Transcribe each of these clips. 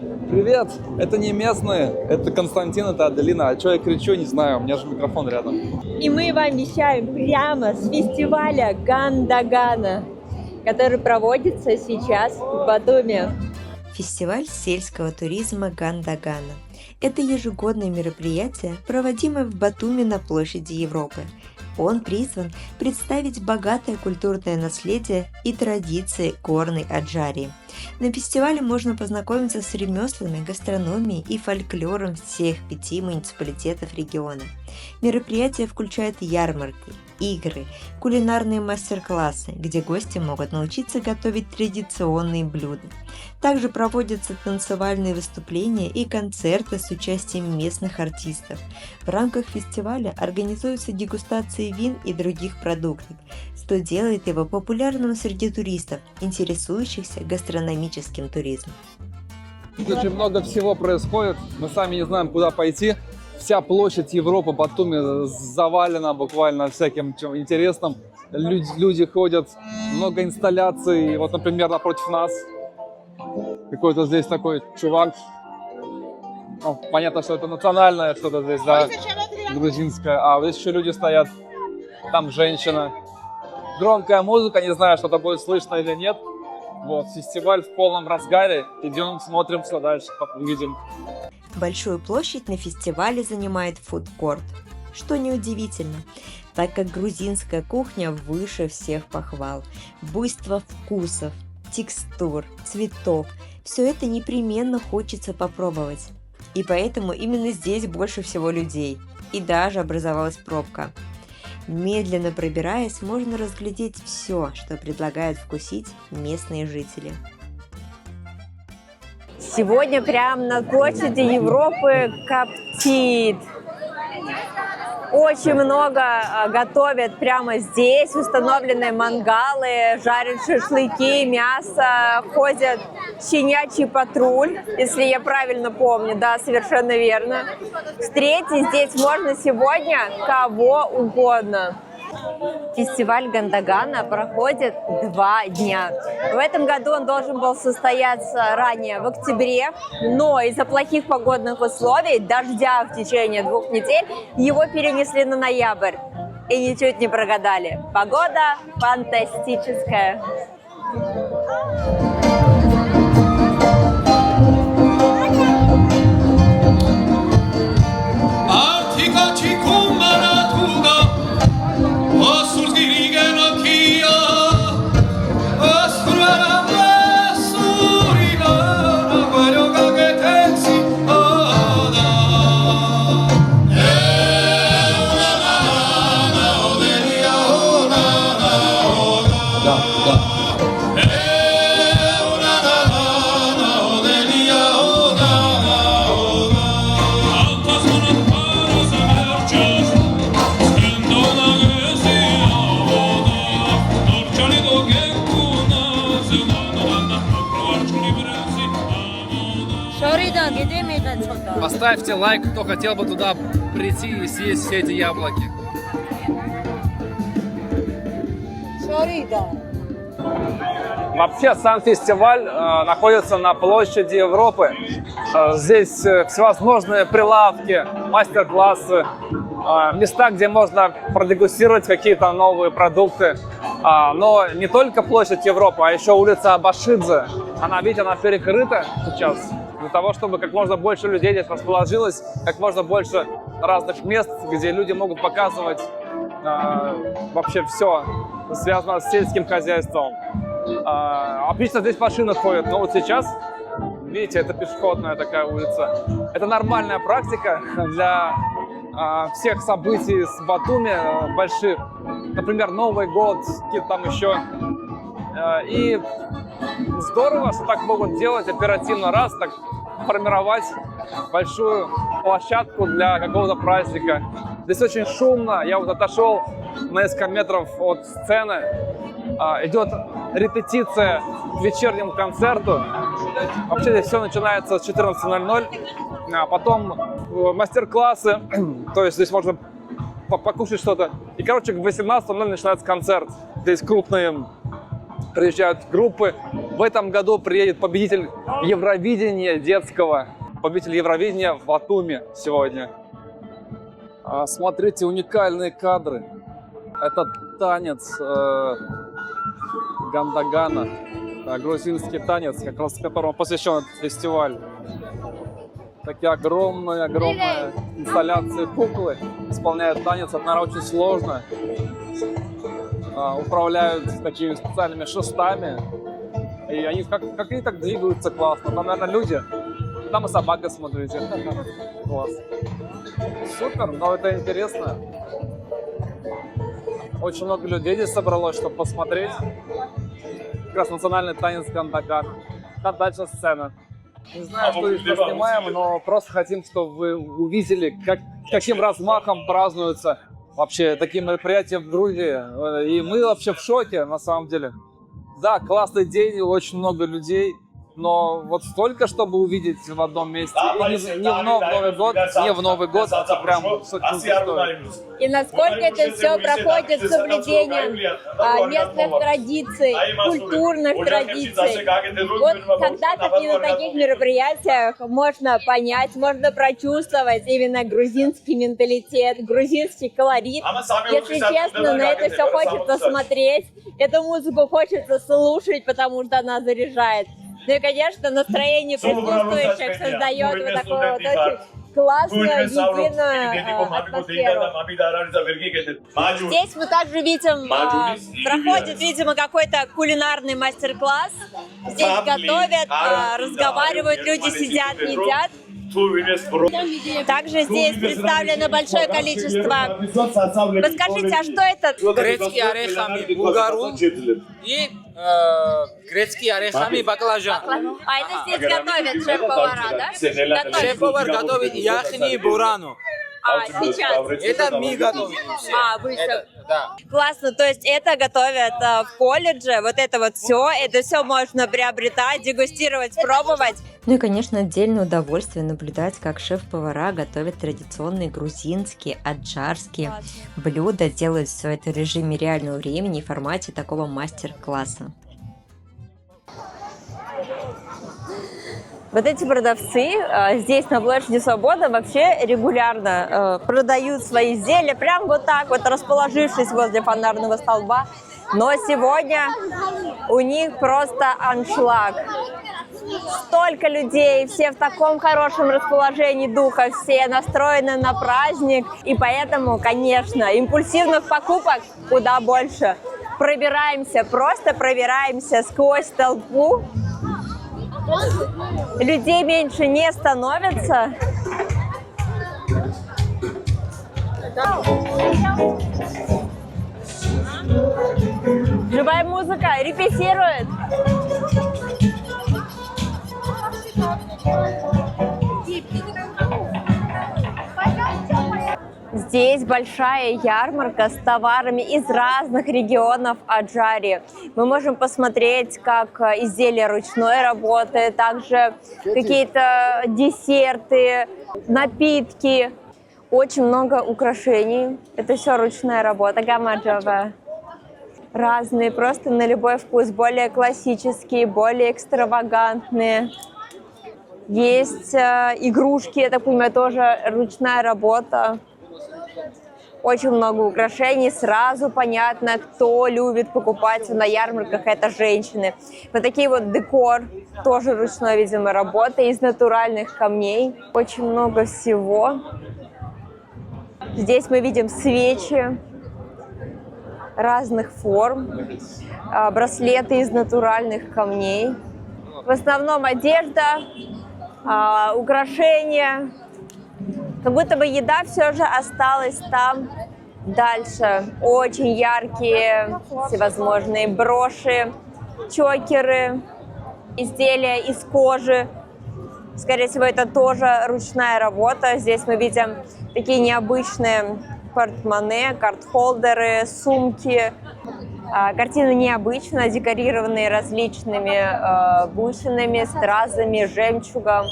Привет! Это не местные, это Константин, это Аделина. А что я кричу, не знаю, у меня же микрофон рядом. И мы вам вещаем прямо с фестиваля Гандагана, который проводится сейчас в Батуми. Фестиваль сельского туризма Гандагана. Это ежегодное мероприятие, проводимое в Батуми на площади Европы. Он призван представить богатое культурное наследие и традиции горной Аджарии. На фестивале можно познакомиться с ремеслами, гастрономией и фольклором всех 5 муниципалитетов региона. Мероприятие включает ярмарки, игры, кулинарные мастер-классы, где гости могут научиться готовить традиционные блюда. Также проводятся танцевальные выступления и концерты с участием местных артистов. В рамках фестиваля организуются дегустации вин и других продуктов, что делает его популярным среди туристов, интересующихся гастрономическим туризмом. Очень много всего происходит, мы сами не знаем, куда пойти. Вся площадь Европы, Батуми завалена буквально всяким чем интересным. Люди ходят, много инсталляций. Вот, например, напротив нас какой-то здесь такой чувак. Ну, понятно, что это национальное что-то здесь, да, грузинское. А вот здесь еще люди стоят. Там женщина. Громкая музыка, не знаю, что-то будет слышно или нет. Вот, фестиваль в полном разгаре. Идем, смотрим, что дальше увидим. Большую площадь на фестивале занимает фудкорт, что неудивительно, так как грузинская кухня выше всех похвал. Буйство вкусов, текстур, цветов – все это непременно хочется попробовать. И поэтому именно здесь больше всего людей, и даже образовалась пробка. Медленно пробираясь, можно разглядеть все, что предлагают вкусить местные жители. Сегодня прямо на площади Европы коптит. Очень много готовят прямо здесь, установлены мангалы, жарят шашлыки, мясо, ходят щенячий патруль, если я правильно помню, да, совершенно верно. Встретить здесь можно сегодня кого угодно. Фестиваль Гандагана проходит 2 дня. В этом году он должен был состояться ранее, в октябре, но из-за плохих погодных условий, дождя в течение 2 недель, его перенесли на ноябрь. И ничуть не прогадали. Погода фантастическая. Поставьте лайк, кто хотел бы туда прийти и съесть все эти яблоки. Вообще сам фестиваль находится на площади Европы. Здесь всевозможные прилавки, мастер-классы, места, где можно продегустировать какие-то новые продукты. Но не только площадь Европы, а еще улица Абашидзе. Она, видите, она перекрыта сейчас. Для того, чтобы как можно больше людей здесь расположилось, как можно больше разных мест, где люди могут показывать вообще все, связано с сельским хозяйством. Обычно здесь машины ходят, но вот сейчас, видите, это пешеходная такая улица. Это нормальная практика для всех событий с Батуми больших. Например, Новый год, какие-то там еще. И здорово, что так могут делать оперативно раз, так формировать большую площадку для какого-то праздника. Здесь очень шумно, я вот отошел на несколько метров от сцены. Идет репетиция к вечернему концерту. Вообще здесь все начинается с 14:00, а потом мастер-классы, то есть здесь можно покушать что-то. И, короче, к 18:00 начинается концерт. Здесь крупные приезжают группы. В этом году приедет победитель Евровидения детского. Победитель Евровидения в Батуми сегодня. Смотрите, уникальные кадры. Это танец Гандагана, грузинский танец, как раз которому посвящен этот фестиваль. Такие огромные инсталляции куклы исполняют танец. Это, наверное, очень сложно. Управляют такими специальными шестами. И они как они так двигаются классно. Там, наверное, люди. Там и собака, смотрите. Класс. Супер, но это интересно. Очень много людей здесь собралось, чтобы посмотреть. Как раз национальный танец Гандагана. Там дальше сцена. Не знаю, что здесь поснимаем, но просто хотим, чтобы вы увидели, каким размахом празднуются вообще такие мероприятия в Грузии. И мы вообще в шоке, на самом деле. Да, классный день, очень много людей. Но вот столько, чтобы увидеть в одном месте, и не в Новый год, это прям сотни стоит. И насколько это все проходит с соблюдением местных традиций, культурных традиций. Вот когда-то и на таких мероприятиях можно понять, можно прочувствовать именно грузинский менталитет, грузинский колорит. Если честно, на это все хочется смотреть, эту музыку хочется слушать, потому что она заряжает. Ну и, конечно, настроение присутствующих создает вот такую вот очень классную, единую атмосферу. Здесь мы также видим, проходит, видимо, какой-то кулинарный мастер-класс. Здесь готовят, разговаривают, люди сидят, едят. Также здесь представлено большое количество. Расскажите, а что это? Грецкие орехами булгарум и грецкие орехами баклажан. А это здесь готовят шеф-повара, да? Шеф-повар готовит яхни бурану. А сейчас? Это мы готовим. Вы все. Да. Классно, то есть это готовят в колледже, вот это все можно приобретать, дегустировать, пробовать. Ну и, конечно, отдельное удовольствие наблюдать, как шеф-повара готовят традиционные грузинские, аджарские блюда, делают все это в режиме реального времени в формате такого мастер-класса. Вот эти продавцы здесь на площади Свободы вообще регулярно продают свои изделия, прям вот так вот, расположившись возле фонарного столба. Но сегодня у них просто аншлаг. Столько людей, все в таком хорошем расположении духа, все настроены на праздник. И поэтому, конечно, импульсивных покупок куда больше. Просто пробираемся сквозь толпу. Людей меньше не становится. Живая музыка репетирует. Здесь большая ярмарка с товарами из разных регионов Аджарии. Мы можем посмотреть, как изделия ручной работы, также какие-то десерты, напитки. Очень много украшений. Это все ручная работа, гамаджава. Разные, просто на любой вкус. Более классические, более экстравагантные. Есть игрушки, я так понимаю, тоже ручная работа. Очень много украшений, сразу понятно, кто любит покупать на ярмарках, это женщины. Вот такие вот декор, тоже ручной, видимо, работы, из натуральных камней. Очень много всего. Здесь мы видим свечи разных форм, браслеты из натуральных камней. В основном одежда, украшения. Как будто бы еда все же осталась там дальше. Очень яркие всевозможные броши, чокеры, изделия из кожи. Скорее всего, это тоже ручная работа. Здесь мы видим такие необычные портмоне, карт-холдеры, сумки. Картины необычно, декорированные различными бусинами, стразами, жемчугом.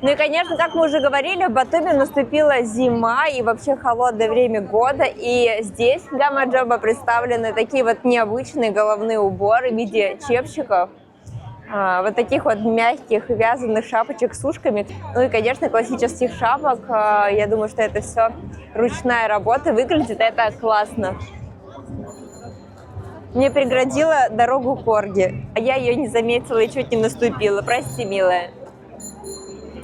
Ну и, конечно, как мы уже говорили, в Батуми наступила зима и вообще холодное время года. И здесь в Гамаджоба представлены такие вот необычные головные уборы в виде чепчиков. Вот таких вот мягких вязаных шапочек с ушками. Ну и, конечно, классических шапок. Я думаю, что это все ручная работа. Выглядит это классно. Мне преградила дорогу корги, а я ее не заметила и чуть не наступила. Прости, милая.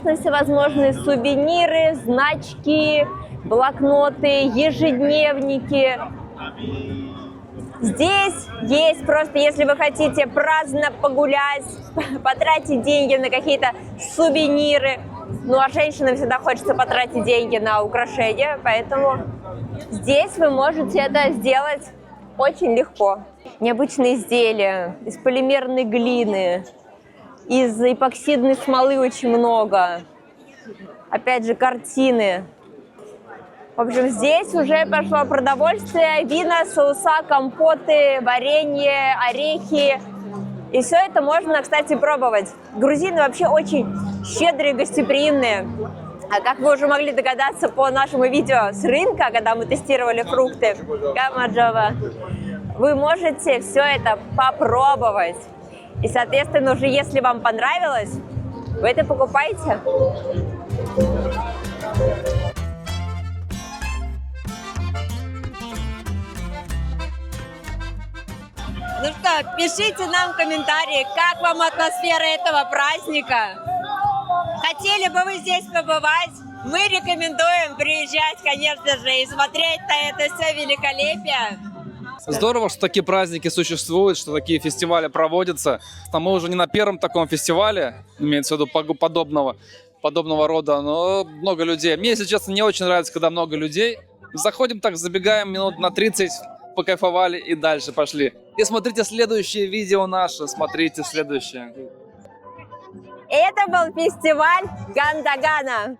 Всевозможные сувениры, значки, блокноты, ежедневники. Здесь есть просто, если вы хотите праздно погулять, потратить деньги на какие-то сувениры. Ну, а женщинам всегда хочется потратить деньги на украшения, поэтому здесь вы можете это сделать очень легко. Необычные изделия из полимерной глины, из эпоксидной смолы очень много. Опять же, картины. В общем, здесь уже пошло продовольствие, вина, соуса, компоты, варенье, орехи. И все это можно, кстати, пробовать. Грузины вообще очень щедрые, гостеприимные. А как вы уже могли догадаться по нашему видео с рынка, когда мы тестировали фрукты Гамаджоба, вы можете все это попробовать. И, соответственно, уже если вам понравилось, вы это покупаете. Ну что, пишите нам в комментарии, как вам атмосфера этого праздника. Хотели бы вы здесь побывать? Мы рекомендуем приезжать, конечно же, и смотреть на это все великолепие. Здорово, что такие праздники существуют, что такие фестивали проводятся. А мы уже не на первом таком фестивале, имеется в виду подобного рода, но много людей. Мне, если честно, не очень нравится, когда много людей. Заходим так, забегаем минут на 30, покайфовали и дальше пошли. И смотрите следующее видео наше, смотрите следующее. Это был фестиваль Гандагана.